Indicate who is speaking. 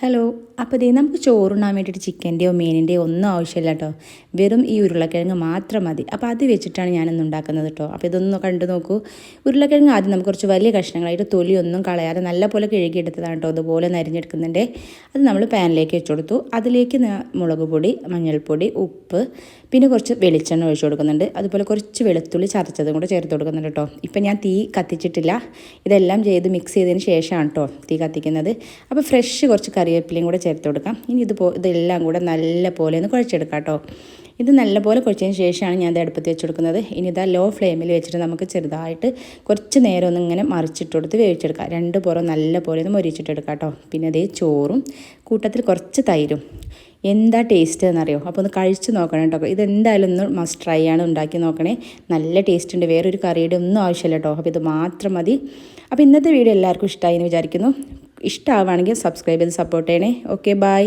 Speaker 1: Hello, അപ്പോൾ ഇതേ നമുക്ക് ചോറുണ്ണാൻ വേണ്ടിയിട്ട് ചിക്കൻ്റെയോ മീനിൻ്റെയോ ഒന്നും ആവശ്യമില്ല കേട്ടോ. വെറും ഈ ഉരുളക്കിഴങ്ങ് മാത്രം മതി. അപ്പോൾ അത് വെച്ചിട്ടാണ് ഞാനിന്ന് ഉണ്ടാക്കുന്നത് കേട്ടോ. അപ്പോൾ ഇതൊന്ന് കണ്ടു നോക്കൂ. ഉരുളക്കിഴങ്ങ് ആദ്യം നമുക്ക് കുറച്ച് വലിയ കഷ്ണങ്ങളായിട്ട് തൊലിയൊന്നും കളയാതെ നല്ലപോലെ കഴുകിയെടുത്തതാണ് കേട്ടോ. അതുപോലെ നരിഞ്ഞെടുക്കുന്നുണ്ട്. അത് നമ്മൾ പാനിലേക്ക് വെച്ച് കൊടുത്തു. അതിലേക്ക് മുളക് പൊടി, മഞ്ഞൾപ്പൊടി, ഉപ്പ്, പിന്നെ കുറച്ച് വെളിച്ചെണ്ണ ഒഴിച്ച് കൊടുക്കുന്നുണ്ട്. അതുപോലെ കുറച്ച് വെളുത്തുള്ളി ചതച്ചതും കൂടെ ചേർത്ത് കൊടുക്കുന്നുണ്ട് കേട്ടോ. ഇപ്പം ഞാൻ തീ കത്തിച്ചിട്ടില്ല. ഇതെല്ലാം ചെയ്ത് മിക്സ് ചെയ്തതിന് ശേഷമാണ് കേട്ടോ തീ കത്തിക്കുന്നത്. അപ്പോൾ ഫ്രഷ് കുറച്ച് കറിവേപ്പിലയും കൂടെ ചേർത്ത് കൊടുക്കാം. ഇനി ഇതെല്ലാം കൂടെ നല്ല പോലെ ഒന്ന് കുഴച്ചെടുക്കാം കേട്ടോ. ഇത് നല്ലപോലെ കുഴച്ചതിന് ശേഷമാണ് ഞാൻ ഇത് അടുപ്പത്ത് വെച്ച് കൊടുക്കുന്നത്. ഇനി ഇതാ ലോ ഫ്ലെയിമിൽ വെച്ചിട്ട് നമുക്ക് ചെറുതായിട്ട് കുറച്ച് നേരം ഒന്ന് ഇങ്ങനെ മറിച്ചിട്ട് കൊടുത്ത് വേവിച്ചെടുക്കാം. രണ്ട് പുറം നല്ല പോലെ ഒന്ന് മൊരിച്ചിട്ടെടുക്കാം കേട്ടോ. പിന്നെ അതേ ചോറും കൂട്ടത്തിൽ കുറച്ച് തൈരും. എന്താ ടേസ്റ്റ് എന്നറിയോ? അപ്പോൾ ഒന്ന് കഴിച്ച് നോക്കണം കേട്ടോ. ഇതെന്തായാലും ഒന്ന് മസ്റ്റ് ട്രൈ ആണ്, ഉണ്ടാക്കി നോക്കണേ. നല്ല ടേസ്റ്റ് ഉണ്ട്. വേറൊരു കറിയുടെ ഒന്നും ആവശ്യമില്ല കേട്ടോ. അപ്പോൾ ഇത് മാത്രം മതി. അപ്പോൾ ഇന്നത്തെ വീഡിയോ എല്ലാവർക്കും ഇഷ്ടമായി എന്ന് വിചാരിക്കുന്നു. ഇഷ്ടമാവുകയാണെങ്കിൽ സബ്സ്ക്രൈബ് ചെയ്ത് സപ്പോർട്ട് ചെയ്യണേ. Okay, by.